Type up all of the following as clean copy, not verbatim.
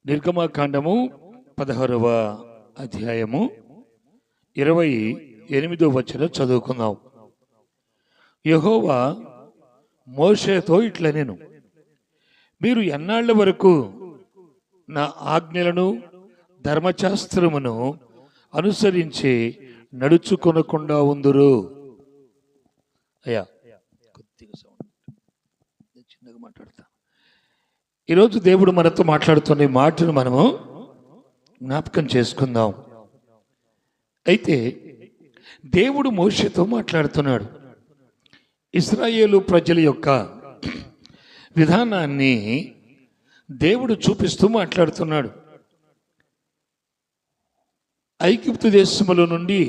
నిర్గమకాండము 16వ అధ్యాయము 28వ వచనం చదువుకుందాం. యెహోవా మోషేతో ఇట్లనెను, మీరు ఎన్నాళ్ల వరకు నా ఆజ్ఞలను ధర్మశాస్త్రమును అనుసరించి నడుచుకొనకుండా ఉందురు. అయ్యా కొద్దిగా సౌండ్ చిన్నగా మాట్లాడతా. ఈరోజు దేవుడు మనతో మాట్లాడుతున్న ఈ మాటను మనము జ్ఞాపకం చేసుకుందాం. అయితే దేవుడు మోషేతో మాట్లాడుతున్నాడు. ఇశ్రాయేలు ప్రజల యొక్క విధానాన్ని దేవుడు చూపిస్తూ మాట్లాడుతున్నాడు. ఐగుప్తు దేశముల నుండి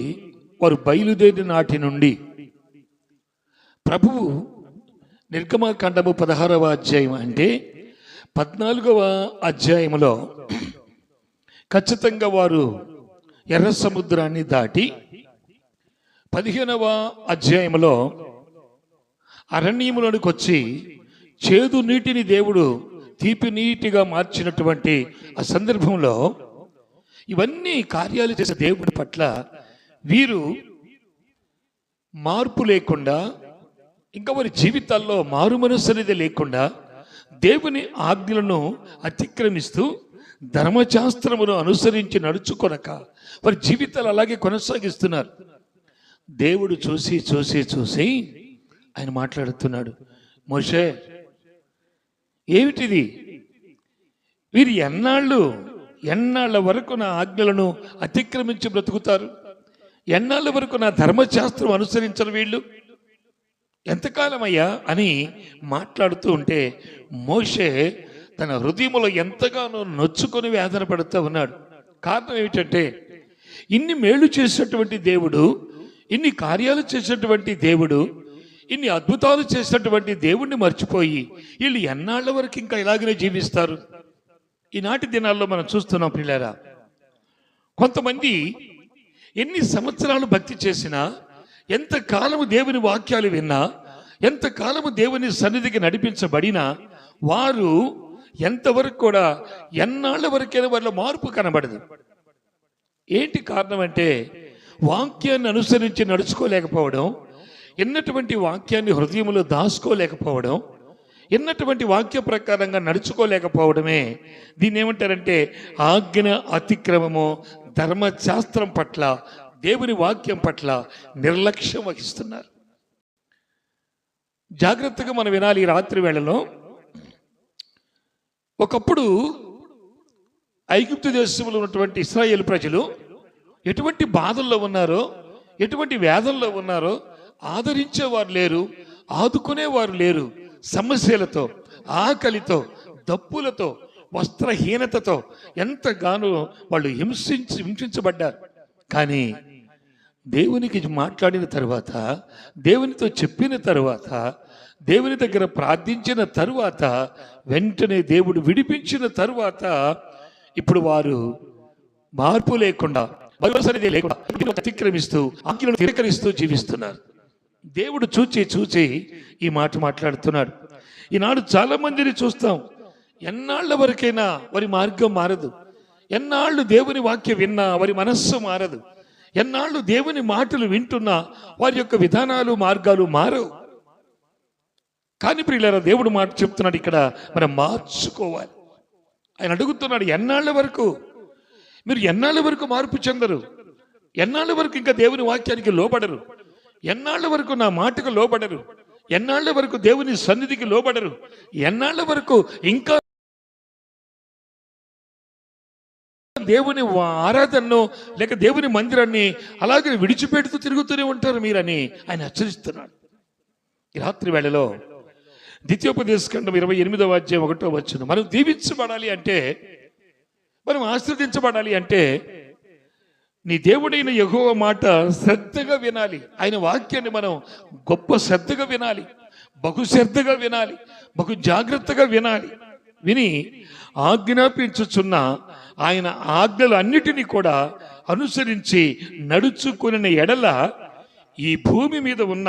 వారు బయలుదేరిన నాటి నుండి ప్రభువు నిర్గమకాండము 16వ అధ్యాయం అంటే 14వ అధ్యాయంలో ఖచ్చితంగా వారు ఎర్ర సముద్రాన్ని దాటి 15వ అధ్యాయంలో అరణ్యములోనికి వచ్చి చేదు నీటిని దేవుడు తీపి నీటిగా మార్చినటువంటి ఆ సందర్భంలో ఇవన్నీ కార్యాలు చేసే దేవుడి పట్ల వీరు మార్పు లేకుండా, ఇంకా వారి జీవితాల్లో మారు మనస్సు అనేది లేకుండా దేవుని ఆజ్ఞలను అతిక్రమిస్తూ ధర్మశాస్త్రమును అనుసరించి నడుచుకొనక వారి జీవితాలు అలాగే కొనసాగిస్తున్నారు. దేవుడు చూసి చూసి చూసి ఆయన మాట్లాడుతున్నాడు, మోషే ఏమిటిది? వీరు ఎన్నాళ్ళ వరకు నా ఆజ్ఞలను అతిక్రమించి బ్రతుకుతారు? ఎన్నాళ్ళ వరకు నా ధర్మశాస్త్రం అనుసరించరు వీళ్ళు? ఎంతకాలమయ్యా అని మాట్లాడుతూ ఉంటే మోషే తన హృదయంలో ఎంతగానో నొచ్చుకొని వేదన పడుతూ ఉన్నాడు. కారణం ఏమిటంటే, ఇన్ని మేలు చేసినటువంటి దేవుడు, ఇన్ని కార్యాలు చేసినటువంటి దేవుడు, ఇన్ని అద్భుతాలు చేసినటువంటి దేవుణ్ణి మర్చిపోయి వీళ్ళు ఎన్నాళ్ళ వరకు ఇంకా ఇలాగనే జీవిస్తారు? ఈనాటి దినాల్లో మనం చూస్తున్నాం పిల్లారా, కొంతమంది ఎన్ని సంవత్సరాలు భక్తి చేసినా, ఎంతకాలము దేవుని వాక్యాలు విన్నా, ఎంతకాలము దేవుని సన్నిధికి నడిపించబడినా వారు ఎంతవరకు కూడా ఎన్నాళ్ళ వరకైనా వారిలో మార్పు కనబడదు. ఏంటి కారణం అంటే, వాక్యాన్ని అనుసరించి నడుచుకోలేకపోవడం, ఎన్నటువంటి వాక్యాన్ని హృదయంలో దాచుకోలేకపోవడం, ఎన్నటువంటి వాక్య ప్రకారంగా నడుచుకోలేకపోవడమే దీన్ని ఏమంటారంటే ఆజ్ఞ అతిక్రమము, ధర్మశాస్త్రం పట్ల, దేవుని వాక్యం పట్ల నిర్లక్ష్యం వహిస్తున్నారు. జాగ్రత్తగా మనం వినాలి. ఈ రాత్రి వేళలో ఒకప్పుడు ఐగుప్తు దేశంలో ఉన్నటువంటి ఇశ్రాయేలు ప్రజలు ఎటువంటి బాధల్లో ఉన్నారో, ఎటువంటి వేదనలో ఉన్నారో ఆదరించేవారు లేరు, ఆదుకునేవారు లేరు. సమస్యలతో, ఆకలితో, దప్పులతో, వస్త్రహీనతతో ఎంతగానో వాళ్ళు హింసించబడ్డారు. కానీ దేవునికి మాట్లాడిన తరువాత, దేవునితో చెప్పిన తరువాత, దేవుని దగ్గర ప్రార్థించిన తరువాత, వెంటనే దేవుడు విడిపించిన తరువాత ఇప్పుడు వారు మార్పు లేకుండా, అతిక్రమిస్తూ, ఆజ్ఞలను తిరస్కరిస్తూ జీవిస్తున్నారు. దేవుడు చూచి ఈ మాట మాట్లాడుతున్నాడు. ఈనాడు చాలా మందిని చూస్తాం, ఎన్నాళ్ళ వరకైనా వారి మార్గం మారదు. ఎన్నాళ్ళు దేవుని వాక్యం విన్నా వారి మనస్సు మారదు. ఎన్నాళ్ళు దేవుని మాటలు వింటున్నా వారి యొక్క విధానాలు, మార్గాలు మారవు. కానీ ప్రియులారా, దేవుడు మాట చెప్తున్నాడు ఇక్కడ, మనం మార్చుకోవాలి. ఆయన అడుగుతున్నాడు, ఎన్నాళ్ళ వరకు మీరు ఎన్నాళ్ళ వరకు మార్పు చెందరు? ఎన్నాళ్ళ వరకు ఇంకా దేవుని వాక్యానికి లోబడరు? ఎన్నాళ్ళ వరకు నా మాటకు లోబడరు? ఎన్నాళ్ళ వరకు దేవుని సన్నిధికి లోబడరు? ఎన్నాళ్ళ వరకు ఇంకా దేవుని ఆరాధనను లేక దేవుని మందిరాన్ని అలాగే విడిచిపెడుతూ తిరుగుతూనే ఉంటారు మీరని ఆయన హెచ్చరిస్తున్నాడు. ఈ రాత్రి వేళలో ద్వితీయోపదేశకాండం 28వ అధ్యాయం 1వ వచనం, మనం దీవించబడాలి అంటే, మనం ఆశీర్వదించబడాలి అంటే నీ దేవుడైన యెహోవా మాట శ్రద్ధగా వినాలి. ఆయన వాక్యాన్ని మనం గొప్ప శ్రద్ధగా వినాలి, బహు శ్రద్ధగా వినాలి, బహు జాగ్రత్తగా వినాలి. విని ఆజ్ఞాపించుచున్న ఆయన ఆజ్ఞలు అన్నిటినీ కూడా అనుసరించి నడుచుకునే ఎడల ఈ భూమి మీద ఉన్న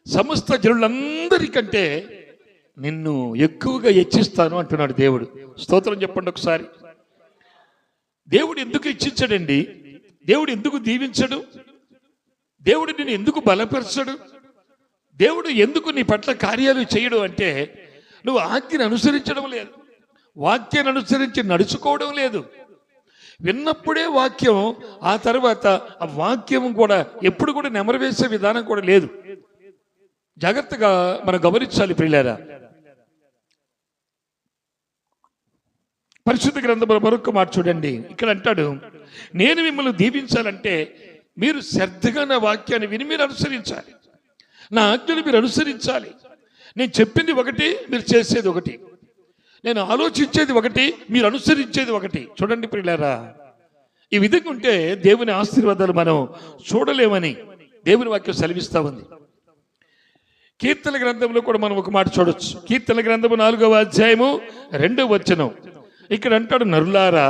సమస్త జనులందరికంటే నిన్ను ఎక్కువగా హెచ్చిస్తాను అంటున్నాడు దేవుడు. స్తోత్రం చెప్పండి ఒకసారి. దేవుడు ఎందుకు ఇచ్చించాడండి? దేవుడు ఎందుకు దీవించడు? దేవుడు నిన్ను ఎందుకు బలపరచడు? దేవుడు ఎందుకు నీ పట్ల కార్యాలు చేయడు అంటే నువ్వు ఆజ్ఞను అనుసరించడం లేదు, వాక్యాన్ని అనుసరించి నడుచుకోవడం లేదు. విన్నప్పుడే వాక్యం, ఆ తర్వాత ఆ వాక్యం కూడా ఎప్పుడు కూడా నెమరవేసే విధానం కూడా లేదు. జాగ్రత్తగా మనం గమనించాలి ప్రియులారా. పరిశుద్ధ గ్రంథంలో మరొక మాట చూడండి. ఇక్కడ అంటాడు, నేను మిమ్మల్ని దీవించాలంటే మీరు శ్రద్ధగా నా వాక్యాన్ని విని మీరు అనుసరించాలి, నా ఆజ్ఞలు మీరు అనుసరించాలి. నేను చెప్పింది ఒకటి, మీరు చేసేది ఒకటి. నేను ఆలోచించేది ఒకటి, మీరు అనుసరించేది ఒకటి. చూడండి ప్రియులారా, ఈ విధంగా ఉంటే దేవుని ఆశీర్వాదాలు మనం చూడలేమని దేవుని వాక్యం సెలవిస్తా ఉంది. కీర్తన గ్రంథంలో కూడా మనం ఒక మాట చూడొచ్చు. కీర్తన గ్రంథము 4వ అధ్యాయము 2వ వచనం. ఇక్కడ అంటాడు, నరులారా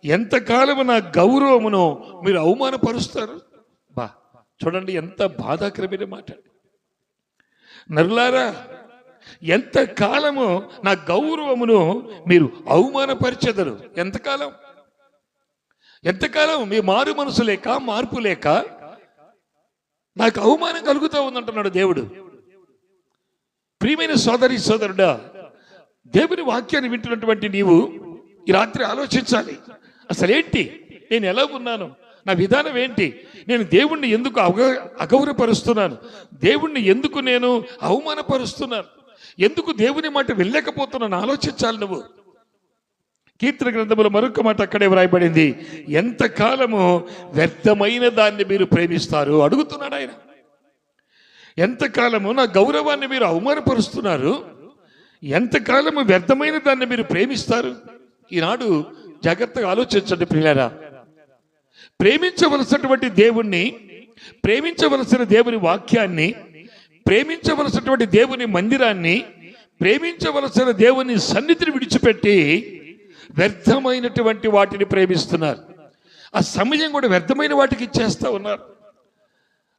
ఎంతకాలము నా గౌరవమును మీరు అవమానపరుస్తారు. బా చూడండి, ఎంత బాధాకరమైన మాట. నరులారా ఎంతకాలము నా గౌరవమును మీరు అవమానపరిచెదరు. ఎంతకాలం? ఎంతకాలం? మీ మారు మనసు లేక, మార్పు లేక నాకు అవమానం కలుగుతూ ఉందంటున్నాడు దేవుడు. ప్రియమైన సోదరి సోదరుడా, దేవుని వాక్యాన్ని వింటున్నటువంటి నీవు ఈ రాత్రి ఆలోచించాలి. అసలేంటి, నేను ఎలా ఉన్నాను, నా విధానం ఏంటి, నేను దేవుణ్ణి ఎందుకు అగౌరవపరుస్తున్నాను, దేవుణ్ణి ఎందుకు నేను అవమానపరుస్తున్నాను, ఎందుకు దేవుని మాట వెళ్ళలేకపోతున్నాను ఆలోచించాలి నువ్వు. కీర్తన గ్రంథంలో మరొక మాట అక్కడే వ్రాయబడింది, ఎంతకాలము వ్యర్థమైన దాన్ని మీరు ప్రేమిస్తారు అడుగుతున్నాడు ఆయన. ఎంతకాలము నా గౌరవాన్ని మీరు అవమానపరుస్తున్నారు, ఎంతకాలము వ్యర్థమైన దాన్ని మీరు ప్రేమిస్తారు. ఈనాడు జాగ్రత్తగా ఆలోచించండి ప్రియులారా. ప్రేమించవలసినటువంటి దేవుణ్ణి, ప్రేమించవలసిన దేవుని వాక్యాన్ని, ప్రేమించవలసినటువంటి దేవుని మందిరాన్ని, ప్రేమించవలసిన దేవుని సన్నిధిని విడిచిపెట్టి వ్యర్థమైనటువంటి వాటిని ప్రేమిస్తున్నారు. ఆ సమయం కూడా వ్యర్థమైన వాటికి ఇచ్చేస్తా ఉన్నారు.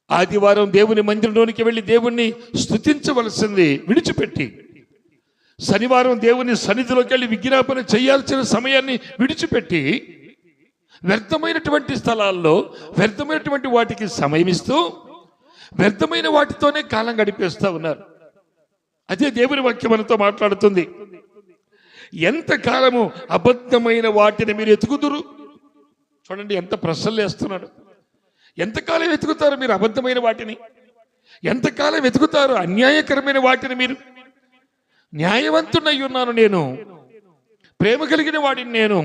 ఆదివారం దేవుని మందిరంలోనికి వెళ్ళి దేవుణ్ణి స్తుతించవలసింది విడిచిపెట్టి, శనివారం దేవుని సన్నిధిలోకి వెళ్ళి విజ్ఞాపన చేయాల్సిన సమయాన్ని విడిచిపెట్టి వ్యర్థమైనటువంటి స్థలాల్లో వ్యర్థమైనటువంటి వాటికి సమయం ఇస్తూ వ్యర్థమైన వాటితోనే కాలం గడిపేస్తూ ఉన్నారు. అదే దేవుని వాక్యం మనతో మాట్లాడుతుంది. ఎంతకాలము అబద్ధమైన వాటిని మీరు ఎతుకుదురు. చూడండి ఎంత ప్రశ్నలు వేస్తున్నాడు. ఎంతకాలం వెతుకుతారు మీరు అబద్ధమైన వాటిని? ఎంతకాలం వెతుకుతారు అన్యాయకరమైన వాటిని? మీరు న్యాయవంతునై ఉన్నాను నేను, ప్రేమ కలిగిన వాడిని నేను,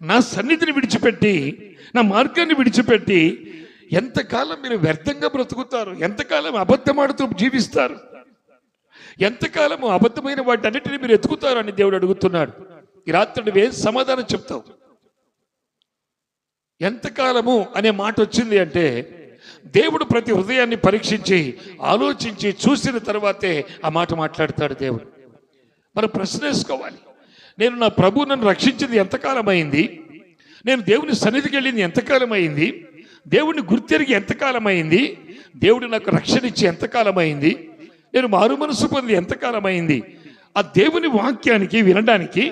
నా సన్నిధిని విడిచిపెట్టి, నా మార్గాన్ని విడిచిపెట్టి ఎంతకాలం మీరు వ్యర్థంగా బ్రతుకుతారు? ఎంతకాలం అబద్ధమాడుతూ జీవిస్తారు? ఎంతకాలము అబద్ధమైన వాటి అన్నిటిని మీరు ఎత్తుకుతారు అని దేవుడు అడుగుతున్నాడు. ఈ రాత్రి ఏ సమాధానం చెప్తావు? ఎంతకాలము అనే మాట వచ్చింది అంటే దేవుడు ప్రతి హృదయాన్ని పరీక్షించి ఆలోచించి చూసిన తర్వాతే ఆ మాట మాట్లాడతాడు దేవుడు. మనం ప్రశ్న వేసుకోవాలి, నేను నా ప్రభు నన్ను రక్షించింది ఎంతకాలం అయింది? నేను దేవుని సన్నిధికి వెళ్ళింది ఎంతకాలం అయింది? దేవుడిని గుర్తెరిగి ఎంతకాలం అయింది? దేవుడు నాకు రక్షణ ఇచ్చి ఎంతకాలం అయింది? నేను మారు మనసు పొంది ఎంతకాలం అయింది? ఆ దేవుని వాక్యానికి వినడానికి,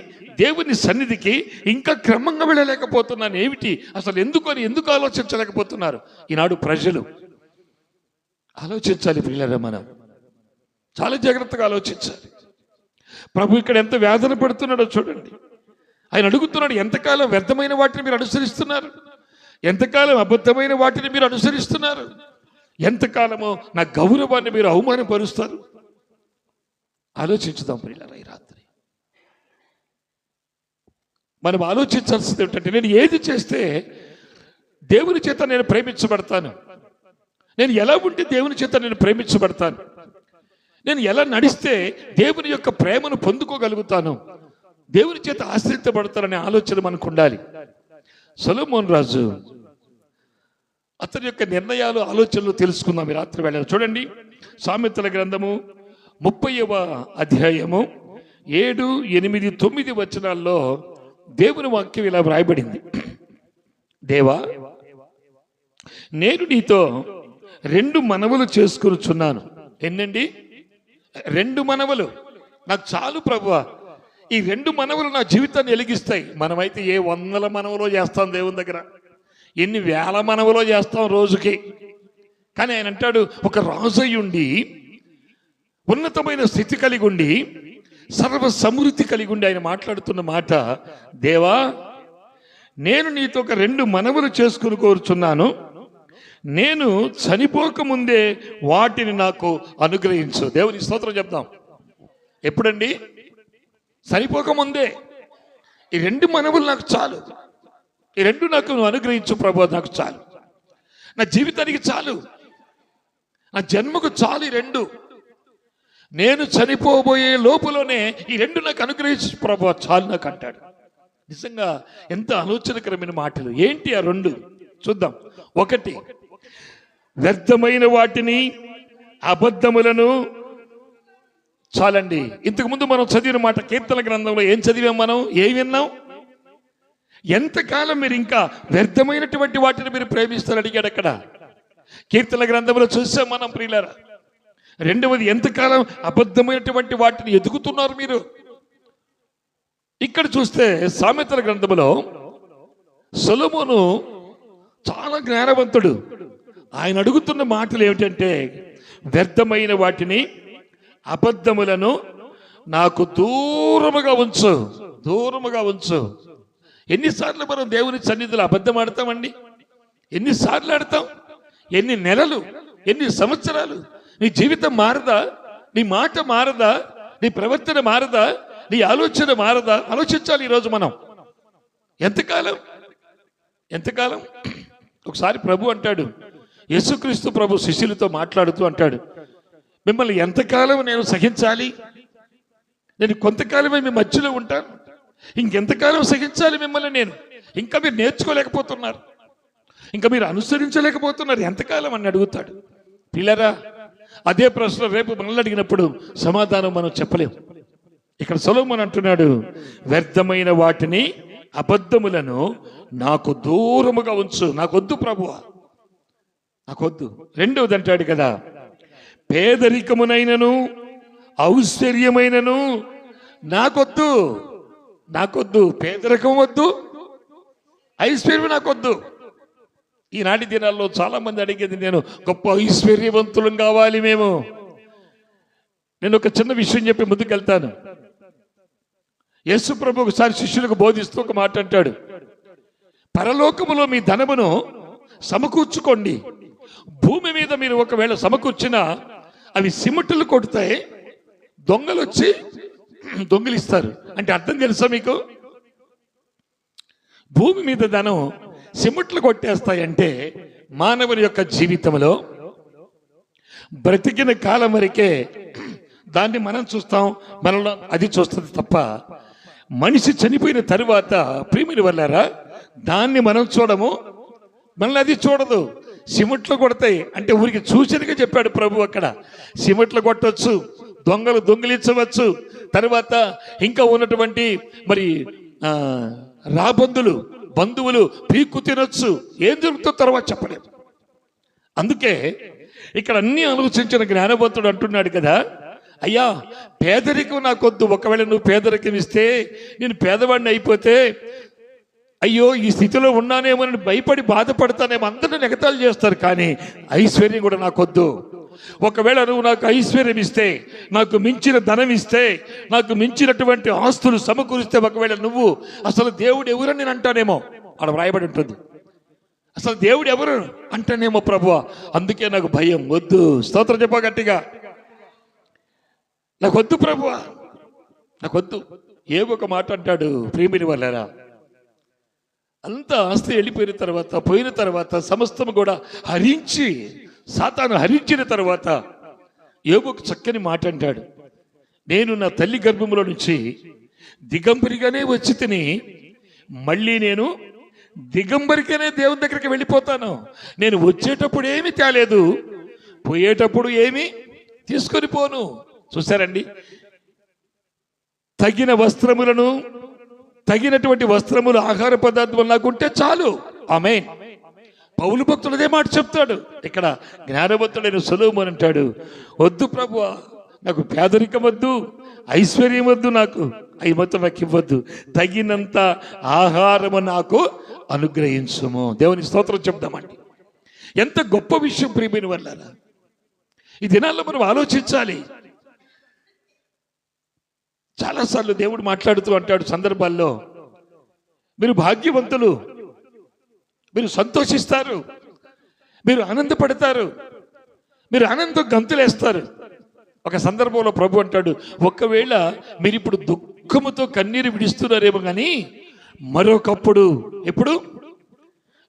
దేవుని సన్నిధికి ఇంకా క్రమంగా వెళ్ళలేకపోతున్నాను. ఏమిటి అసలు? ఎందుకు ఆలోచించలేకపోతున్నారు ఈనాడు ప్రజలు? ఆలోచించాలి ప్రియులారా, మనం చాలా జాగ్రత్తగా ఆలోచించాలి. ప్రభు ఇక్కడ ఎంత వేదన పడుతున్నాడో చూడండి. ఆయన అడుగుతున్నాడు, ఎంతకాలం వ్యర్థమైన వాటిని మీరు అనుసరిస్తున్నారు? ఎంతకాలం అబద్ధమైన వాటిని మీరు అనుసరిస్తున్నారు? ఎంతకాలమో నా గౌరవాన్ని మీరు అవమానపరుస్తారు? ఆలోచించుదాం ప్రియులారా. ఈ రాత్రి మనం ఆలోచించాల్సింది ఏమిటంటే, నేను ఏది చేస్తే దేవుని చేత నేను ప్రేమించబడతాను? నేను ఎలా ఉంటే దేవుని చేత నేను ప్రేమించబడతాను? నేను ఎలా నడిస్తే దేవుని యొక్క ప్రేమను పొందుకోగలుగుతాను, దేవుని చేత ఆశ్రయించబడతాననే ఆలోచన మనకు ఉండాలి. సొలొమోను రాజు అతని యొక్క నిర్ణయాలు, ఆలోచనలు తెలుసుకుందాం ఈ రాత్రి వేళ. చూడండి, సామెతల గ్రంథము 30వ అధ్యాయము 7, 8, 9 వచనాల్లో దేవుని వాక్యం ఇలా వ్రాయబడింది. దేవా, నేను నీతో 2 మనవులు చేసుకొనుచున్నాను. ఎన్నండి? 2 మనవులు నాకు చాలు ప్రభువా. ఈ 2 మనవులు నా జీవితాన్ని వెలిగిస్తాయి. మనమైతే ఏ 100 మనవులో చేస్తాం దేవుని దగ్గర, ఎన్ని వేల మనవులో చేస్తాం రోజుకి. కానీ ఆయన అంటాడు, ఒక రాజు అయ్యుండి, ఉన్నతమైన స్థితి కలిగి ఉండి, సర్వ సమృద్ధి కలిగి ఉండి ఆయన మాట్లాడుతున్న మాట, దేవా నేను నీతో ఒక 2 మనవులు చేసుకుని కోరుచున్నాను, నేను చనిపోకముందే వాటిని నాకు అనుగ్రహించు. దేవుని స్తోత్రం చెప్తాం. ఎప్పుడండి? చనిపోకముందే. ఈ 2 మనవులు నాకు చాలు, ఈ 2 నాకు నువ్వు అనుగ్రహించు ప్రభు, నాకు చాలు, నా జీవితానికి చాలు, నా జన్మకు చాలు. ఈ 2 నేను చనిపోబోయే లోపులోనే ఈ 2 నాకు అనుగ్రహించు ప్రభు, చాలు నాకు అంటాడు. నిజంగా ఎంత ఆలోచనకరమైన మాటలు. ఏంటి ఆ 2? చూద్దాం. 1, వ్యర్థమైన వాటిని, అబద్ధములను. చాలండి. ఇంతకుముందు మనం చదివిన మాట కీర్తన గ్రంథంలో ఏం చదివాం మనం, ఏం విన్నాం? ఎంతకాలం మీరు ఇంకా వ్యర్థమైనటువంటి వాటిని మీరు ప్రేమిస్తారు అడిగాడు అక్కడ. కీర్తన గ్రంథంలో చూసాం మనం ప్రియులారా. 2వది, ఎంతకాలం అబద్ధమైనటువంటి వాటిని ఎదుగుతున్నారు మీరు. ఇక్కడ చూస్తే సామెతల గ్రంథంలో సొలొమోను చాలా జ్ఞానవంతుడు. ఆయన అడుగుతున్న మాటలు ఏమిటంటే, వ్యర్థమైన వాటిని, అబద్ధములను నాకు దూరముగా ఉంచు, దూరముగా ఉంచు. ఎన్నిసార్లు మనం దేవుని సన్నిధిలో అబద్ధం ఆడతామండి? ఎన్నిసార్లు ఆడతాం? ఎన్ని నెలలు, ఎన్ని సంవత్సరాలు? నీ జీవితం మారదా? నీ మాట మారదా? నీ ప్రవర్తన మారదా? నీ ఆలోచన మారదా? ఆలోచించాలి ఈరోజు మనం. ఎంతకాలం, ఎంతకాలం? ఒకసారి ప్రభు అంటాడు, యేసుక్రీస్తు ప్రభు శిష్యులతో మాట్లాడుతూ అంటాడు, మిమ్మల్ని ఎంతకాలం నేను సహించాలి? నేను కొంతకాలమే మీ మధ్యలో ఉంటాను, ఇంకెంతకాలం సహించాలి మిమ్మల్ని నేను? ఇంకా మీరు నేర్చుకోలేకపోతున్నారు, ఇంకా మీరు అనుసరించలేకపోతున్నారు, ఎంతకాలం అని అడుగుతాడు. పిల్లరా, అదే ప్రశ్న రేపు మనల్ని అడిగినప్పుడు సమాధానం మనం చెప్పలేం. ఇక్కడ సొలొమోను అంటున్నాడు, వ్యర్థమైన వాటిని, అబద్ధములను నాకు దూరముగా ఉంచు. నాకొద్దు ప్రభువా, నాకొద్దు. 2వది అంటాడు కదా, పేదరికమునైనను ఔశ్వర్యమైనను నాకొద్దు, నాకొద్దు. పేదరికం వద్దు, ఐశ్వర్యం నాకొద్దు. ఈనాటి దినాల్లో చాలా మంది అడిగేది, నేను గొప్ప ఐశ్వర్యవంతులం కావాలి మేము. నేను ఒక చిన్న విషయం చెప్పి ముందుకెళ్తాను. యేసు ప్రభు ఒకసారి శిష్యులకు బోధిస్తూ ఒక మాట అంటాడు, పరలోకములో మీ ధనమును సమకూర్చుకోండి, భూమి మీద మీరు ఒకవేళ సమకూర్చినా అవి సిమెంటులు కొడతాయి, దొంగలు వచ్చి దొంగిలిస్తారు. అంటే అర్థం తెలుసా మీకు? భూమి మీద ధనం సిమెంట్లు కొట్టేస్తాయంటే మానవుని యొక్క జీవితంలో బ్రతికిన కాలం వరకే దాన్ని మనం చూస్తాం, మనలో అది చూస్తుంది తప్ప మనిషి చనిపోయిన తరువాత ప్రేమిని వల్లారా దాన్ని మనం చూడము, మనల్ని అది చూడదు. సిమెంట్లు కొడతాయి అంటే ఊరికి సూచనగా చెప్పాడు ప్రభు. అక్కడ సిమెంట్లు కొట్టవచ్చు, దొంగలు దొంగిలించవచ్చు, తర్వాత ఇంకా ఉన్నటువంటి మరి రాబందులు బంధువులు పీక్కు తినొచ్చు. ఏం జరుగుతుందో తర్వాత చెప్పలేము. అందుకే ఇక్కడ అన్ని ఆలోచించిన జ్ఞానవంతుడు అంటున్నాడు కదా, అయ్యా పేదరికం నాకొద్దు. ఒకవేళ నువ్వు పేదరికం ఇస్తే, నేను పేదవాడిని అయిపోతే అయ్యో ఈ స్థితిలో ఉన్నానేమోనని భయపడి బాధపడతానేమో, అందరూ ఎగతాళి చేస్తారు. కానీ ఐశ్వర్యం కూడా నాకొద్దు. ఒకవేళ నువ్వు నాకు ఐశ్వర్యం ఇస్తే, నాకు మించిన ధనం ఇస్తే, నాకు మించినటువంటి ఆస్తులు సమకూరిస్తే, ఒకవేళ నువ్వు అసలు దేవుడు ఎవరని నేను అంటానేమో. అక్కడ వ్రాయబడి ఉంటుంది, అసలు దేవుడు ఎవరు అంటానేమో ప్రభువా. అందుకే నాకు భయం. వద్దు. స్తోత్రం చెప్ప గట్టిగా, నాకొద్దు ప్రభువా, నాకొద్దు. ఏవో ఒక మాట అంటాడు ప్రేమిని వల్లరా, అంత ఆస్తి వెళ్ళిపోయిన తర్వాత, పోయిన తర్వాత, సమస్తం కూడా హరించి సాతాను హరించిన తర్వాత ఏవో ఒక చక్కని మాట అంటాడు, నేను నా తల్లి గర్భంలో నుంచి దిగంబరిగానే వచ్చి తిని మళ్ళీ నేను దిగంబరిగానే దేవుని దగ్గరికి వెళ్ళిపోతాను. నేను వచ్చేటప్పుడు ఏమీ తేలేదు, పోయేటప్పుడు ఏమీ తీసుకొని పోను. చూసారండి, తగిన వస్త్రములను, తగినటువంటి వస్త్రములు, ఆహార పదార్థములు నాకుంటే చాలు. ఆమేన్. పౌలు భక్తుడు అదే మాట చెప్తాడు. ఇక్కడ జ్ఞానవంతుడైన సొలొమోను అంటాడు, వద్దు ప్రభువా, నాకు పేదరికం వద్దు, ఐశ్వర్యం వద్దు, నాకు అవి మొత్తం నాకు ఇవ్వద్దు, తగినంత ఆహారము నాకు అనుగ్రహించుము. దేవుని స్తోత్రం చెప్దామండి. ఎంత గొప్ప విషయం ప్రియమైన వాళ్ళారా. ఈ దినాల్లో మనం ఆలోచించాలి. చాలాసార్లు దేవుడు మాట్లాడుతూ అంటాడు సందర్భాల్లో, మీరు భాగ్యవంతులు, మీరు సంతోషిస్తారు, మీరు ఆనందపడతారు, మీరు ఆనందం గంతులేస్తారు. ఒక సందర్భంలో ప్రభు అంటాడు, ఒకవేళ మీరు ఇప్పుడు దుఃఖముతో కన్నీరు విడుస్తున్నారేమో కానీ మరొకప్పుడు, ఎప్పుడు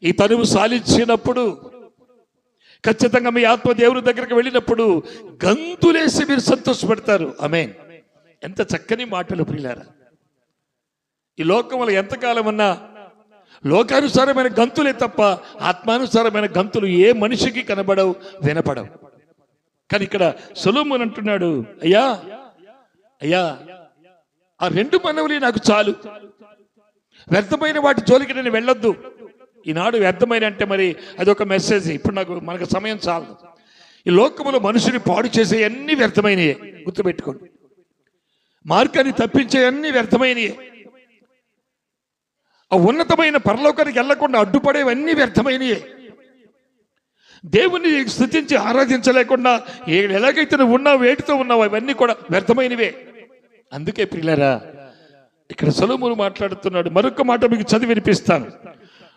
ఈ తనువు సాలించినప్పుడు, ఖచ్చితంగా మీ ఆత్మ దేవుని దగ్గరికి వెళ్ళినప్పుడు గంతులేసి మీరు సంతోషపడతారు. ఆమేన్. ఎంత చక్కని మాటలు ప్రియులారా. ఈ లోకంలో ఎంతకాలం అన్నా లోకానుసారమైన గంతులే తప్ప ఆత్మానుసారమైన గంతులు ఏ మనిషికి కనబడవు, వినపడవు. కానీ ఇక్కడ సొలొమోను అంటున్నాడు, అయ్యా అయ్యా ఆ 2 మనవులే నాకు చాలు, వ్యర్థమైన వాటి జోలికి నేను వెళ్ళొద్దు. ఈనాడు వ్యర్థమైన అంటే మరి అదొక మెసేజ్. ఇప్పుడు మనకు సమయం చాలు. ఈ లోకములో మనుషుని పాడు చేసే అన్ని వ్యర్థమైనయే, గుర్తుపెట్టుకోండి. మార్గాన్ని తప్పించే అన్ని వ్యర్థమైనయే. ఆ ఉన్నతమైన పరలోకానికి వెళ్లకుండా అడ్డుపడేవన్నీ వ్యర్థమైనయే. దేవుణ్ణి స్తుతించి ఆరాధించలేకుండా ఎలాగైతే నువ్వు ఉన్నావు, వేటితో ఉన్నావు, అవన్నీ కూడా వ్యర్థమైనవే. అందుకే ప్రియులారా ఇక్కడ సొలొమోను మాట్లాడుతున్నాడు. మరొక మాట మీకు చదివి వినిపిస్తాను.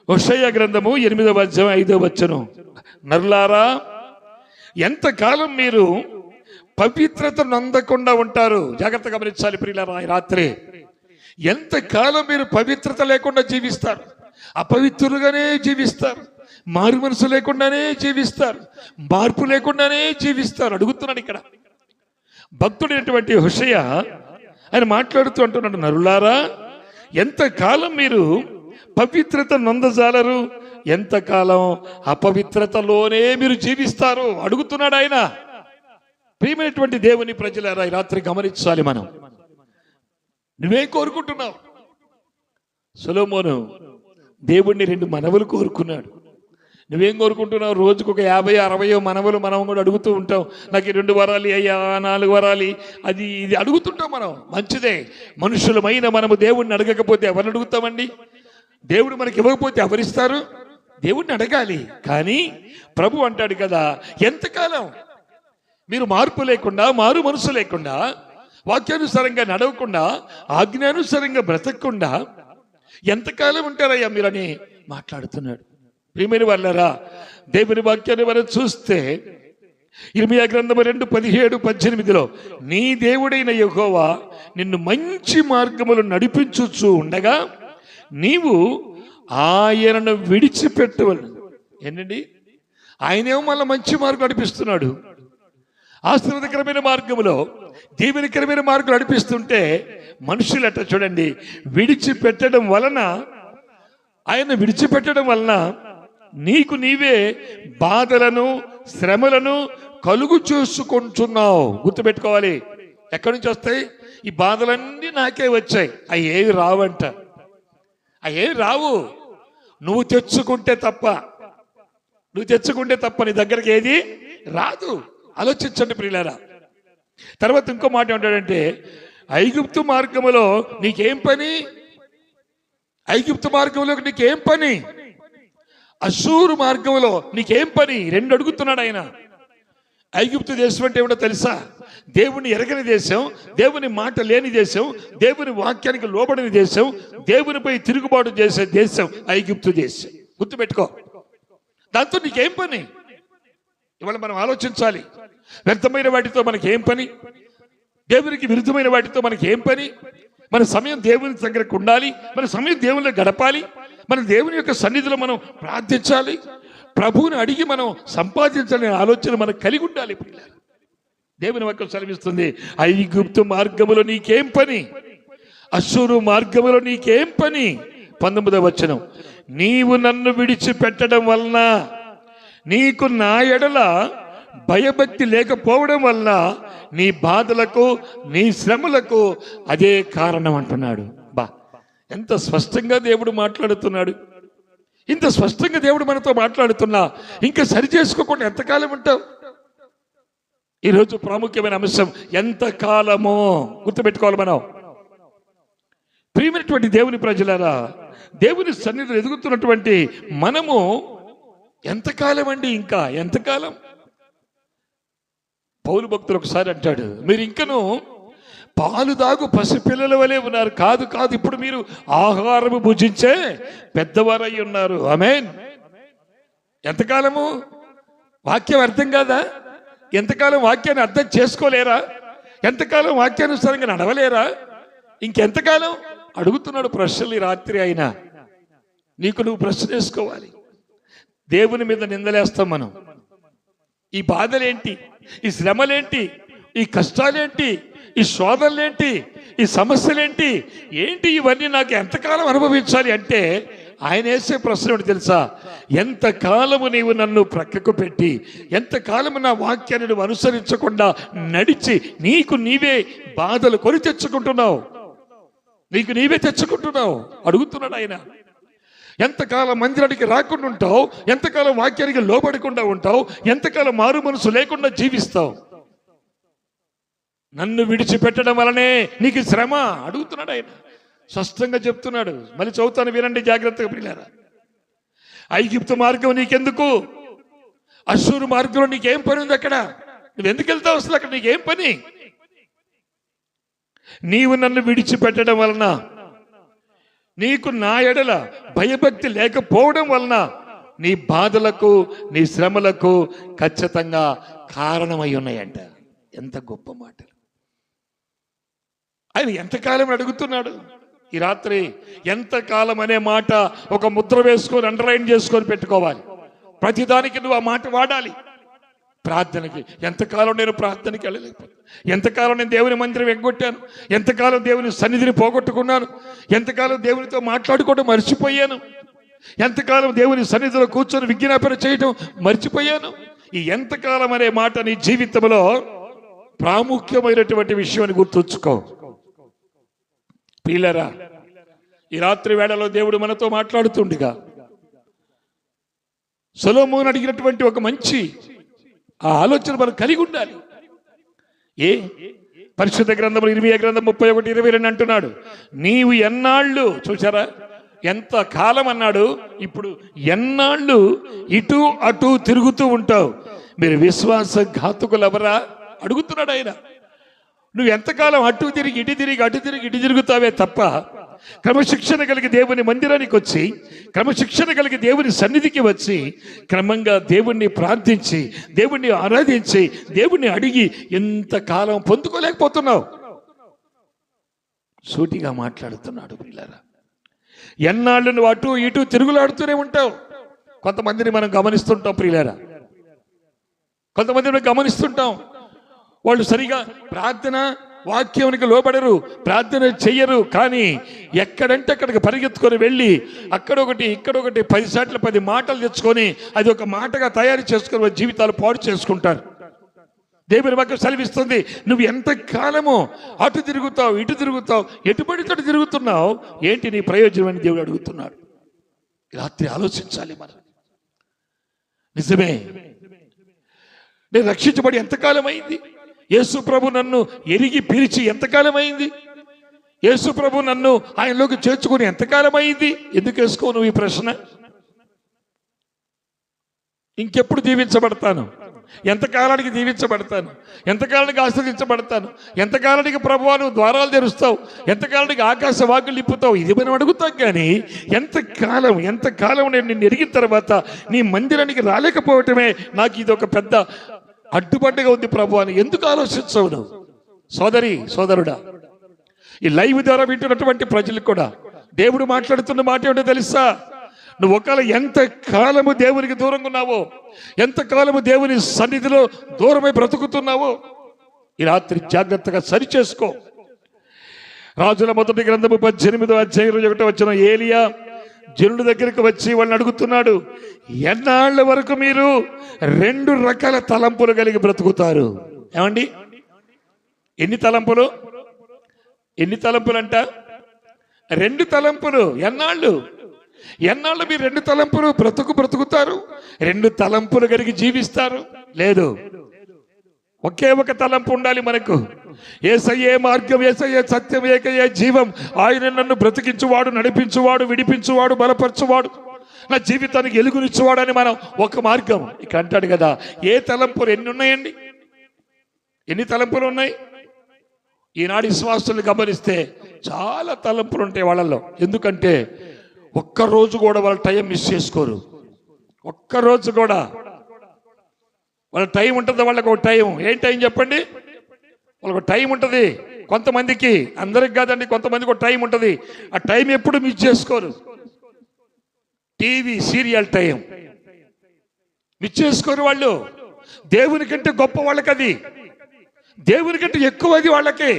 హోషేయ గ్రంథము 8వ అధ్యాయం 5వ వచనం. నరులారా, ఎంతకాలం మీరు పవిత్రతను అందకుండా ఉంటారు. జాగ్రత్తగా గమనించాలి ప్రియులారా. ఈ రాత్రి ఎంతకాలం మీరు పవిత్రత లేకుండా జీవిస్తారు, అపవిత్రులుగానే జీవిస్తారు, మారు మనసు లేకుండానే జీవిస్తారు, మార్పు లేకుండానే జీవిస్తారు. అడుగుతున్నాడు ఇక్కడ భక్తుడైనటువంటి హోషేయ. ఆయన మాట్లాడుతూ అంటున్నాడు, నరులారా, ఎంతకాలం మీరు పవిత్రత నొందజాలరు, ఎంతకాలం అపవిత్రతలోనే మీరు జీవిస్తారు అడుగుతున్నాడు ఆయన. ప్రియమైనటువంటి దేవుని ప్రజలారా, ఈ రాత్రి గమనించాలి. మనం నువ్వేం కోరుకుంటున్నావు? సొలొమోను దేవుణ్ణి 2 మనవులు కోరుకున్నాడు. నువ్వేం కోరుకుంటున్నావు? రోజుకు ఒక 50-60 మనవులు మనం కూడా అడుగుతూ ఉంటాం. నాకు 2 వరాలి అయ్యా, 4 వరాలి, అది ఇది అడుగుతుంటాం మనం. మంచిదే. మనుషులమైన మనము దేవుణ్ణి అడగకపోతే ఎవరిని అడుగుతామండి? దేవుడు మనకి ఇవ్వకపోతే ఎవరిస్తారు? దేవుణ్ణి అడగాలి. కానీ ప్రభు అంటాడు కదా, ఎంతకాలం మీరు మార్పు లేకుండా, మారు మనసు లేకుండా, వాక్యానుసారంగా నడవకుండా, ఆజ్ఞానుసారంగా బ్రతకకుండా ఎంతకాలం ఉంటారయ్యా మీరని మాట్లాడుతున్నాడు. ప్రియమైన వాళ్ళారా, దేవుని వాక్యాన్ని మనం చూస్తే ఇర్మీయా గ్రంథము 2:17-18 నీ దేవుడైన యెహోవా నిన్ను మంచి మార్గములు నడిపించుచు ఉండగా నీవు ఆయనను విడిచిపెట్టవలను. ఏంటండి, ఆయనేమో మళ్ళీ మంచి మార్గం నడిపిస్తున్నాడు. ఆశీర్వాదకరమైన మార్గంలో, దీవెనకరమైన మార్గం నడిపిస్తుంటే మనుషులట చూడండి, విడిచిపెట్టడం వలన, ఆయన విడిచిపెట్టడం వలన నీకు నీవే బాధలను, శ్రమలను కలుగు చేసుకుంటున్నావు. గుర్తుపెట్టుకోవాలి. ఎక్కడి నుంచి వస్తాయి? ఈ బాధలన్నీ నాకే వచ్చాయి. అవి ఏవి రావంట. అవి ఏవి రావు. నువ్వు తెచ్చుకుంటే తప్ప నీ దగ్గరికి ఏది రాదు. ఆలోచించండి ప్రియులారా. తర్వాత ఇంకో మాట ఏమంటాడంటే, ఐగుప్తు మార్గములో నీకేం పని? ఐగుప్తు మార్గంలోకి నీకేం పని? అషూరు మార్గంలో నీకేం పని? 2 అడుగుతున్నాడు ఆయన. ఐగుప్తు దేశం అంటే ఏమిటో తెలుసా? దేవుని ఎరగని దేశం, దేవుని మాట లేని దేశం, దేవుని వాక్యానికి లోబడని దేశం, దేవునిపై తిరుగుబాటు చేసే దేశం ఐగుప్తు దేశం. గుర్తుపెట్టుకో. దాంతో నీకేం పని? ఇవాళ మనం ఆలోచించాలి. వ్యర్థమైన వాటితో మనకి ఏం పని? దేవునికి విరుద్ధమైన వాటితో మనకి ఏం పని? మన సమయం దేవుని దగ్గరకు ఉండాలి, మన సమయం దేవునిలో గడపాలి, మన దేవుని యొక్క సన్నిధిలో మనం ప్రార్థించాలి, ప్రభువుని అడిగి మనం సంపాదించాలనే ఆలోచన మనకు కలిగి ఉండాలి. దేవుని వాక్యం సెలవిస్తుంది, ఐగుప్తు మార్గములో నీకేం పని? అషూరు మార్గములో నీకేం పని? 19వ వచనం, నీవు నన్ను విడిచిపెట్టడం వలన, నీకు నా ఎడల భయభక్తి లేకపోవడం వల్ల నీ బాధలకు, నీ శ్రమలకు అదే కారణం అంటున్నాడు. ఎంత స్పష్టంగా దేవుడు మాట్లాడుతున్నాడు. ఇంత స్పష్టంగా దేవుడు మనతో మాట్లాడుతున్నా ఇంకా సరి చేసుకోకుండా ఎంతకాలం ఉంటావు? ఈరోజు ప్రాముఖ్యమైన అంశం ఎంతకాలమో గుర్తుపెట్టుకోవాలి. మనం ప్రియమైనటువంటి దేవుని ప్రజలారా, దేవుని సన్నిధిలో ఎదుగుతున్నటువంటి మనము ఎంతకాలం అండి, ఇంకా ఎంతకాలం? పౌలు భక్తులు ఒకసారి అంటాడు, మీరు ఇంకను పాలు దాగు పసిపిల్లల వలె ఉన్నారు. కాదు కాదు, ఇప్పుడు మీరు ఆహారము భుజించే పెద్దవారై ఉన్నారు. ఆమేన్. ఎంతకాలము? వాక్యం అర్థం కాదా? ఎంతకాలం వాక్యాన్ని అర్థం చేసుకోలేరా? ఎంతకాలం వాక్యానుసారంగా నడవలేరా? ఇంకెంతకాలం అడుగుతున్నాడు ప్రశ్నలు ఈ రాత్రి. అయినా నీకు నువ్వు ప్రశ్న వేసుకోవాలి. దేవుని మీద నిందలేస్తాం మనం. ఈ బాధలేంటి, ఈ శ్రమలేంటి, ఈ కష్టాలేంటి, ఈ శోధనలేంటి, ఈ సమస్యలేంటి, ఏంటి ఇవన్నీ నాకు ఎంతకాలం అనుభవించాలి అంటే ఆయన వేసే ప్రశ్న ఏంటి తెలుసా? ఎంతకాలము నీవు నన్ను ప్రక్కకు పెట్టి, ఎంతకాలము నా వాక్యాన్ని నువ్వు అనుసరించకుండా నడిచి నీకు నీవే బాధలు కొని తెచ్చుకుంటున్నావు, నీకు నీవే తెచ్చుకుంటున్నావు అడుగుతున్నాడు ఆయన. ఎంతకాలం మందిరానికి రాకుండా ఉంటావు, ఎంతకాలం వాక్యానికి లోబడకుండా ఉంటావు, ఎంతకాలం మారు మనసు లేకుండా జీవిస్తావు? నన్ను విడిచిపెట్టడం వలనే నీకు శ్రమ అడుగుతున్నాడు ఆయన. స్పష్టంగా చెప్తున్నాడు. మళ్ళీ చదువుతాను, వినండి జాగ్రత్తగా ప్రియులారా. ఐగుప్తు మార్గం నీకెందుకు? అశ్షూరు మార్గంలో నీకేం పని ఉంది? అక్కడ నువ్వు ఎందుకు వెళ్తావు? అసలు అక్కడ నీకేం పని? నీవు నన్ను విడిచిపెట్టడం వలన, నీకు నా ఎడల భయభక్తి లేకపోవడం వలన నీ బాధలకు, నీ శ్రమలకు ఖచ్చితంగా కారణమై ఉన్నాయంట. ఎంత గొప్ప మాటలు! ఆయన ఎంతకాలం అడుగుతున్నాడు ఈ రాత్రి. ఎంతకాలం అనే మాట ఒక ముద్ర వేసుకొని అండర్లైన్ చేసుకొని పెట్టుకోవాలి. ప్రతిదానికి నువ్వు ఆ మాట వాడాలి. ప్రార్థనకి ఎంతకాలం నేను ప్రార్థనకి వెళ్ళలేకపోయాను, ఎంతకాలం నేను దేవుని మందిరం ఎగ్గొట్టాను, ఎంతకాలం దేవుని సన్నిధిని పోగొట్టుకున్నాను, ఎంతకాలం దేవునితో మాట్లాడుకోవడం మర్చిపోయాను, ఎంతకాలం దేవుని సన్నిధిలో కూర్చొని విజ్ఞాపన చేయడం మర్చిపోయాను. ఈ ఎంతకాలం అనే మాట నీ జీవితంలో ప్రాముఖ్యమైనటువంటి విషయాన్ని గుర్తుంచుకో ప్రియులారా. ఈ రాత్రి వేళలో దేవుడు మనతో మాట్లాడుతుండగా సొలొమోను అడిగినటువంటి ఒక మంచి ఆ ఆలోచన మనం కలిగి ఉండాలి. పరిశుద్ధ గ్రంథం ఇర్మీయా గ్రంథం 31:22 అంటున్నాడు, నీవు ఎన్నాళ్ళు, చూసారా ఎంత కాలం అన్నాడు, ఇప్పుడు ఎన్నాళ్ళు ఇటు అటు తిరుగుతూ ఉంటావు? మీరు విశ్వాసఘాతకులు ఎవరా అడుగుతున్నాడు ఆయన. నువ్వు ఎంతకాలం అటు తిరిగి ఇటు తిరిగి అటు తిరిగి ఇటు తిరుగుతావే తప్ప క్రమశిక్షణ కలిగి దేవుని మందిరానికి వచ్చి, క్రమశిక్షణ కలిగి దేవుని సన్నిధికి వచ్చి, క్రమంగా దేవుణ్ణి ప్రార్థించి, దేవుణ్ణి ఆరాధించి, దేవుణ్ణి అడిగి ఎంతకాలం పొందుకోలేకపోతున్నావు? సూటిగా మాట్లాడుతున్నాడు ప్రియులారా. ఎన్నాళ్ళు నువ్వు అటు ఇటు తిరుగులాడుతూనే ఉంటావు. కొంతమందిని మనం గమనిస్తుంటాం ప్రియులారా, కొంతమందిని మనం గమనిస్తుంటాం. వాళ్ళు సరిగా ప్రార్థన వాక్యానికి లోబడరు, ప్రార్థన చెయ్యరు. కానీ ఎక్కడంటే అక్కడికి పరిగెత్తుకొని వెళ్ళి అక్కడొకటి ఇక్కడొకటి 10 సార్లు 10 మాటలు తెచ్చుకొని అది ఒక మాటగా తయారు చేసుకొని వారి జీవితాలు పాడు చేసుకుంటారు. దేవుని వాక్యం సెలవిస్తుంది, నువ్వు ఎంత కాలము అటు తిరుగుతావు ఇటు తిరుగుతావు, ఎటుపడితోటి తిరుగుతున్నావు, ఏంటి నీ ప్రయోజనం అని దేవుడు అడుగుతున్నాడు. రాత్రి ఆలోచించాలి మనం. నిజమే, నేను రక్షించబడి ఎంతకాలం అయింది? యేసు ప్రభు నన్ను ఎరిగి పిలిచి ఎంతకాలం అయింది? యేసు ప్రభు నన్ను ఆయనలోకి చేర్చుకుని ఎంతకాలం అయింది? ఎందుకు వేసుకో నువ్వు ఈ ప్రశ్న? ఇంకెప్పుడు దీవించబడతాను? ఎంతకాలానికి దీవించబడతాను? ఎంతకాలానికి ఆశ్రయించబడతాను? ఎంతకాలానికి ప్రభువా నువ్వు ద్వారాలు తెరుస్తావు? ఎంతకాలానికి ఆకాశ వాకులు నిప్పుతావు? ఇది మనం అడుగుతాం. కానీ ఎంతకాలం నేను నిన్ను ఎరిగిన తర్వాత నీ మందిరానికి రాలేకపోవటమే నాకు ఇది ఒక పెద్ద అడ్డుపడ్డగా ఉంది ప్రభు అని ఎందుకు ఆలోచించవు నువ్వు? సోదరి సోదరుడా, ఈ లైవ్ ద్వారా వింటున్నటువంటి ప్రజలకు కూడా దేవుడు మాట్లాడుతున్న మాట ఏమిటో తెలుసా? నువ్వు ఒకవేళ ఎంత కాలము దేవునికి దూరంగా ఉన్నావో, ఎంతకాలము దేవుని సన్నిధిలో దూరమై బ్రతుకుతున్నావో ఈ రాత్రి జాగ్రత్తగా సరి చేసుకో. రాజుల మొదటి గ్రంథము 18:21 ఏలియా జనుల దగ్గరికి వచ్చి వాళ్ళని అడుగుతున్నాడు, ఎన్నాళ్ళ వరకు మీరు 2 రకాల తలంపులు కలిగి బ్రతుకుతారు? ఏమండి, ఎన్ని తలంపులు అంట? 2 తలంపులు. ఎన్నాళ్ళు మీరు 2 తలంపులు బ్రతుకుతారు? 2 తలంపులు కలిగి జీవిస్తారు? లేదు. ఒకే ఒక తలంపు ఉండాలి మనకు. యేసయ్యే మార్గం, యేసయ్యే సత్యం, ఏకయ్యే జీవం. ఆయన నన్ను బ్రతికించువాడు, నడిపించువాడు, విడిపించువాడు, బలపరచువాడు, నా జీవితానికి ఎలుగునిచ్చువాడు అని మనం ఒక మార్గం. ఇక అంటాడు కదా, ఏ తలంపులు ఎన్ని ఉన్నాయండి? ఎన్ని తలంపులు ఉన్నాయి? ఈనాడు విశ్వాసులు గమనిస్తే చాలా తలంపులు ఉంటాయి వాళ్ళల్లో. ఎందుకంటే ఒక్కరోజు కూడా వాళ్ళ టైం మిస్ చేసుకోరు. ఒక్కరోజు కూడా వాళ్ళ టైం ఉంటుంది. వాళ్ళకి ఒక టైం. ఏం టైం చెప్పండి? వాళ్ళకు టైం ఉంటుంది. కొంతమందికి, అందరికి కాదండి, కొంతమందికి ఒక టైం ఉంటుంది. ఆ టైం ఎప్పుడు మిస్ చేసుకోరు. టీవీ సీరియల్ టైం మిస్ చేసుకోరు వాళ్ళు. దేవుని కంటే గొప్ప వాళ్ళకి అది, దేవుని కంటే ఎక్కువ అది వాళ్ళకి.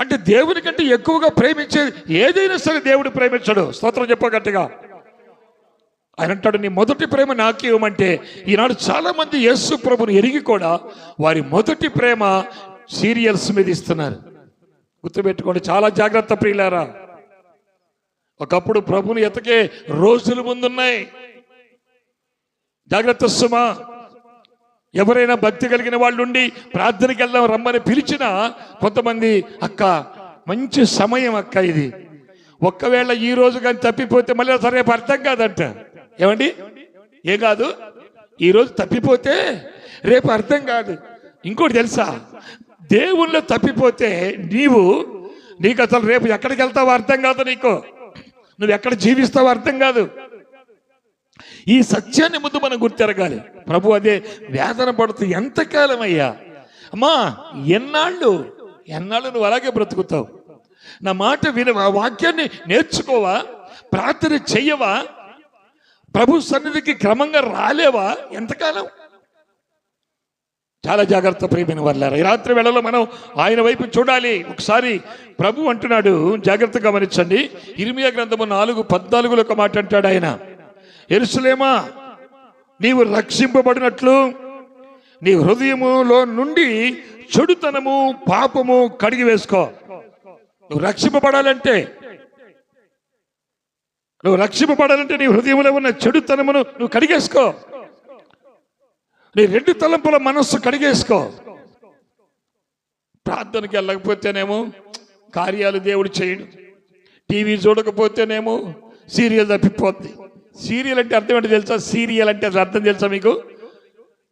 అంటే దేవుని కంటే ఎక్కువగా ప్రేమించేది ఏదైనా సరే దేవుడు ప్రేమించడు. స్తోత్రం చెప్పగట్టుగా. ఆయన అంటాడు, నీ మొదటి ప్రేమ నాకు ఇవ్వమంటే. ఈనాడు చాలా మంది యేసు ప్రభుని ఎరిగి కూడా వారి మొదటి ప్రేమ సీరియల్స్ మీద ఇస్తున్నారు. గుర్తుపెట్టుకోండి, చాలా జాగ్రత్త ప్రియులారా. ఒకప్పుడు ప్రభుని ఎతకే రోజులు ముందున్నాయి. జాగ్రత్త సుమా. ఎవరైనా భక్తి కలిగిన వాళ్ళు ఉండి ప్రార్థనకి వెళ్దాం రమ్మని పిలిచినా కొంతమంది, అక్క మంచి సమయం అక్క ఇది, ఒక్కవేళ ఈ రోజు కానీ తప్పిపోతే మళ్ళీ సరే అర్థం కాదంట. ఏమండి? ఏం కాదు, ఈరోజు తప్పిపోతే రేపు అర్థం కాదు. ఇంకోటి తెలుసా, దేవుళ్ళో తప్పిపోతే నీకు అసలు రేపు ఎక్కడికి వెళ్తావో అర్థం కాదు. నువ్వు ఎక్కడ జీవిస్తావో అర్థం కాదు. ఈ సత్యాన్ని ముందు మనం గుర్తెరగాలి. ప్రభు అదే వేదన పడుతూ, ఎంతకాలం అయ్యా అమ్మా, ఎన్నాళ్ళు నువ్వు అలాగే బ్రతుకుతావు? నా మాట వినవా? వాక్యాన్ని నేర్చుకోవా? ప్రార్థన చెయ్యవా? ప్రభు సన్నిధికి క్రమంగా రాలేవా? ఎంతకాలం? చాలా జాగ్రత్త ప్రియమైన వాళ్ళారా. ఈ రాత్రి వేళలో మనం ఆయన వైపు చూడాలి. ఒకసారి ప్రభు అంటున్నాడు, జాగ్రత్తగా గమనించండి. ఇర్మియా గ్రంథము 4:14 ఒక మాట అంటాడు ఆయన, యెరూషలేమా, నీవు రక్షింపబడినట్లు నీ హృదయములో నుండి చెడుతనము, పాపము కడిగి వేసుకో. నువ్వు రక్షింపబడాలంటే నీ హృదయంలో ఉన్న చెడుతనమును నువ్వు కడిగేసుకో. నీ రెండు తలంపుల మనస్సు కడిగేసుకో. ప్రార్థనకి వెళ్ళకపోతేనేమో కార్యాలు దేవుడు చేయడు. టీవీ చూడకపోతేనేమో సీరియల్ తప్పిపోద్ది. సీరియల్ అంటే అర్థం ఏంటో తెలుసా? సీరియల్ అంటే అర్థం తెలుసా మీకు?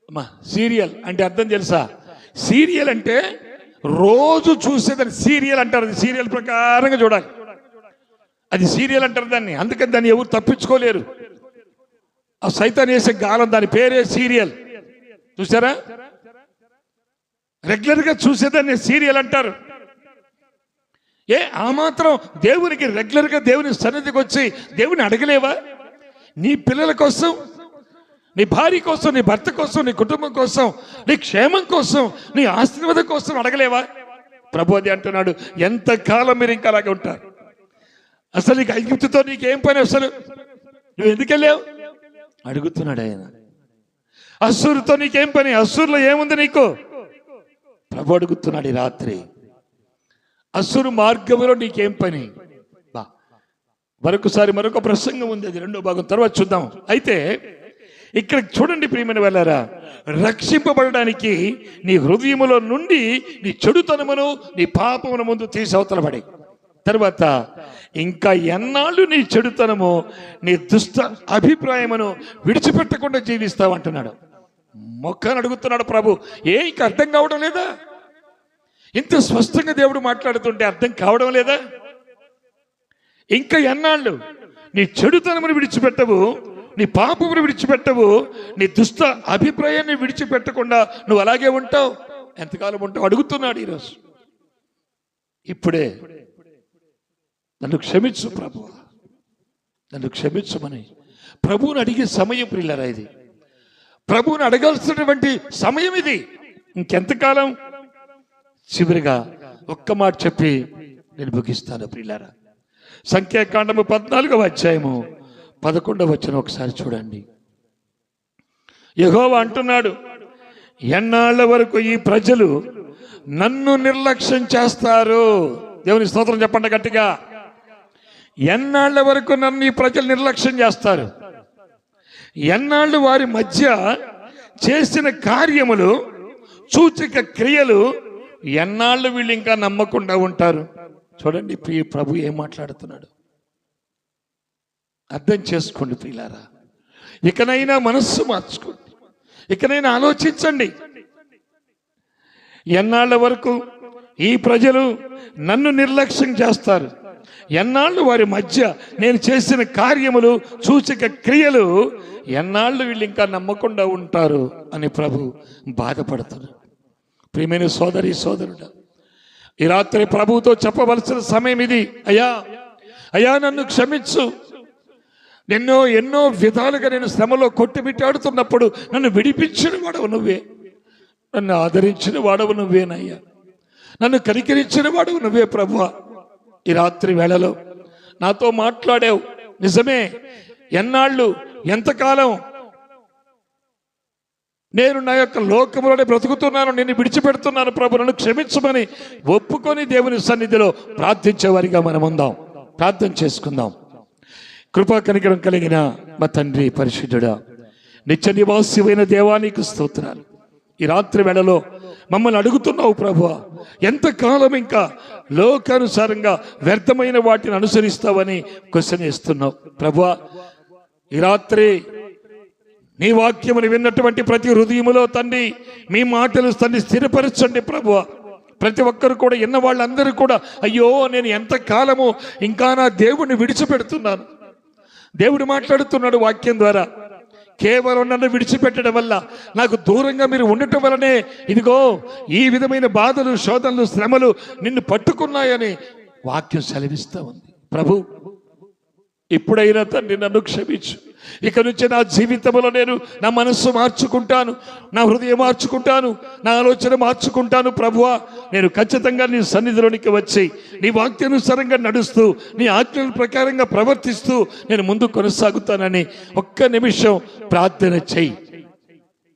అమ్మా, సీరియల్ అంటే అర్థం తెలుసా? సీరియల్ అంటే రోజు చూసేదాన్ని సీరియల్ అంటారు. అది సీరియల్ ప్రకారంగా చూడాలి. అది సీరియల్ అంటారు దాన్ని. అందుకని దాన్ని ఎవరు తప్పించుకోలేరు. ఆ సైతాన్ వేసే గాలం, దాని పేరే సీరియల్. చూసారా? రెగ్యులర్గా చూసేదాన్ని సీరియల్ అంటారు. ఆ మాత్రం దేవునికి రెగ్యులర్గా దేవుని సన్నిధికి వచ్చి దేవుని అడగలేవా? నీ పిల్లల కోసం, నీ భార్య కోసం, నీ భర్త కోసం, నీ కుటుంబం కోసం, నీ క్షేమం కోసం, నీ ఆశీర్వాదం కోసం అడగలేవా? ప్రభు అది అంటున్నాడు, ఎంతకాలం మీరు ఇంకా అలాగే ఉంటారు? అసలు నీకు ఐగుప్తుతో నీకేం పని? అసలు నువ్వు ఎందుకు వెళ్ళావు అడుగుతున్నాడు ఆయన. అస్సూరుతో నీకేం పని? అస్సూరులో ఏముంది నీకు? ప్రభు అడుగుతున్నాడు ఈ రాత్రి. అస్సూరు మార్గంలో నీకేం పని? మరొక ప్రసంగం ఉంది, అది 2వ భాగం తర్వాత చూద్దాం. అయితే ఇక్కడ చూడండి ప్రియమైన వాళ్ళారా, రక్షింపబడడానికి నీ హృదయములో నుండి నీ చెడుతనమును, నీ పాపమును ముందు తీసి అవతలబడి, తర్వాత ఇంకా ఎన్నాళ్ళు నీ చెడుతనము, నీ దుష్ట అభిప్రాయమును విడిచిపెట్టకుండా జీవిస్తావు అంటున్నాడు. మొక్కని అడుగుతున్నాడు ప్రభు. ఇంక అర్థం కావడం లేదా? ఇంత స్పష్టంగా దేవుడు మాట్లాడుతుంటే అర్థం కావడం లేదా? ఇంకా ఎన్నాళ్ళు నీ చెడుతనమును విడిచిపెట్టవు, నీ పాపమును విడిచిపెట్టవు, నీ దుష్ట అభిప్రాయాన్ని విడిచిపెట్టకుండా నువ్వు అలాగే ఉంటావు? ఎంతకాలం ఉంటావు అడుగుతున్నాడు ఈరోజు. ఇప్పుడే నన్ను క్షమించు ప్రభు, నన్ను క్షమించమని ప్రభువుని అడిగే సమయం ప్రియులారా. ఇది ప్రభువుని అడగాల్సినటువంటి సమయం ఇది. ఇంకెంతకాలం? చివరిగా ఒక్క మాట చెప్పి నేను ముగిస్తాను ప్రియులారా. సంఖ్యాకాండము 14వ అధ్యాయము 11వ వచనం ఒకసారి చూడండి. యెహోవా అంటున్నాడు, ఎన్నాళ్ళ వరకు ఈ ప్రజలు నన్ను నిర్లక్ష్యం చేస్తారు? దేవుని స్తోత్రం చెప్పండి గట్టిగా. ఎన్నాళ్ళ వరకు నన్ను ఈ ప్రజలు నిర్లక్ష్యం చేస్తారు? ఎన్నాళ్ళు వారి మధ్య చేసిన కార్యములు సూచక క్రియలు ఎన్నాళ్ళు వీళ్ళు ఇంకా నమ్మకుండా ఉంటారు? చూడండి ప్రభు ఏం మాట్లాడుతున్నాడు, అర్థం చేసుకోండి ప్రియులారా. ఇకనైనా మనస్సు మార్చుకోండి, ఇకనైనా ఆలోచించండి. ఎన్నాళ్ళ వరకు ఈ ప్రజలు నన్ను నిర్లక్ష్యం చేస్తారు? ఎన్నాళ్ళు వారి మధ్య నేను చేసిన కార్యములు, సూచక క్రియలు ఎన్నాళ్ళు వీళ్ళు ఇంకా నమ్మకుండా ఉంటారు అని ప్రభు బాధపడుతున్నారు. ప్రియమైన సోదరి సోదరుడా, ఈ రాత్రి ప్రభువుతో చెప్పవలసిన సమయం ఇది. అయ్యా అయ్యా నన్ను క్షమించు, ఎన్నో విధాలుగా నేను శ్రమలో కొట్టుమిట్టాడుతున్నప్పుడు నన్ను విడిపించిన వాడవు నువ్వే, నన్ను ఆదరించిన వాడవు నువ్వేనయ్యా, నన్ను కనికరించిన వాడవు నువ్వే ప్రభువా. ఈ రాత్రి వేళలో నాతో మాట్లాడావు, నిజమే. ఎన్నాళ్ళు, ఎంతకాలం నేను నా యొక్క లోకములోనే బ్రతుకుతున్నాను, నిన్ను విడిచిపెడుతున్నాను ప్రభు, నన్ను క్షమించమని ఒప్పుకొని దేవుని సన్నిధిలో ప్రార్థించేవారిగా మనం ఉందాం. ప్రార్థన చేసుకుందాం. కృపా కనికరం కలిగిన మా తండ్రి పరిశుద్ధుడా, నిత్య నివాసివైన దేవానికి స్తోత్రాలు. ఈ రాత్రి వేళలో మమ్మల్ని అడుగుతున్నావు ప్రభువా, ఎంతకాలం ఇంకా లోకానుసారంగా వ్యర్థమైన వాటిని అనుసరిస్తావని క్వశ్చన్ ఇస్తున్నావు ప్రభువా. ఈ రాత్రి నీ వాక్యమును విన్నటువంటి ప్రతి హృదయములో తండ్రి మీ మాటలు తండ్రి స్థిరపరచండి ప్రభువా. ప్రతి ఒక్కరు కూడా, విన్న వాళ్ళందరూ కూడా, అయ్యో నేను ఎంతకాలము ఇంకా నా దేవుణ్ణి విడిచిపెడుతున్నాను. దేవుడు మాట్లాడుతున్నాడు వాక్యం ద్వారా, కేవలం నన్ను విడిచిపెట్టడం వల్ల, నాకు దూరంగా మీరు ఉండటం వల్లనే ఇదిగో ఈ విధమైన బాధలు, శోధనలు, శ్రమలు నిన్ను పట్టుకున్నాయని వాక్యం సెలవిస్తూ ఉంది. ప్రభు, ఇప్పుడైనా తండ్రి నన్ను క్షమించు. ఇక నుంచి నా జీవితంలో నేను నా మనస్సు మార్చుకుంటాను, నా హృదయం మార్చుకుంటాను, నా ఆలోచన మార్చుకుంటాను ప్రభువా. నేను ఖచ్చితంగా నీ సన్నిధిలోనికి వచ్చి నీ వాక్యానుసారంగా నడుస్తూ నీ ఆజ్ఞల ప్రకారంగా ప్రవర్తిస్తూ నేను ముందు కొనసాగుతానని ఒక్క నిమిషం ప్రార్థన చెయ్యి.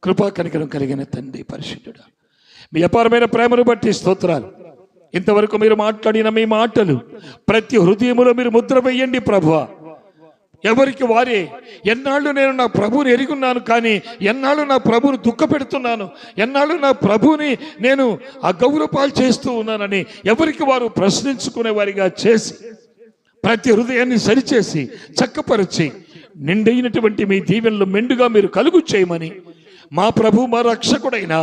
కృపా కనికరం కలిగిన తండ్రి పరిశుద్ధుడా, మీ అపారమైన ప్రేమను బట్టి స్తోత్రాలు. ఇంతవరకు మీరు మాట్లాడిన మీ మాటలు ప్రతి హృదయములో మీరు ముద్ర వేయండి ప్రభువా. ఎవరికి వారే, ఎన్నాళ్ళు నేను నా ప్రభువుని ఎరుగున్నాను, కానీ ఎన్నాళ్ళు నా ప్రభువుని దుఃఖ పెడుతున్నాను, ఎన్నాళ్ళు నా ప్రభువుని నేను అగౌరవపాలు చేస్తూ ఉన్నానని ఎవరికి వారు ప్రశ్నించుకునే వారిగా చేసి, ప్రతి హృదయాన్ని సరిచేసి చక్కపరిచి నిండైనటువంటి మీ దీవెనలు మెండుగా మీరు కలుగు చేయమని మా ప్రభు, మా రక్షకుడైన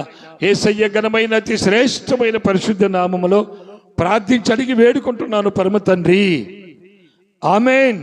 యేసయ్య ఘనమైన అతి శ్రేష్టమైన పరిశుద్ధ నామములో ప్రార్థించి అడిగి వేడుకుంటున్నాను పరమ తండ్రి. ఆమేన్.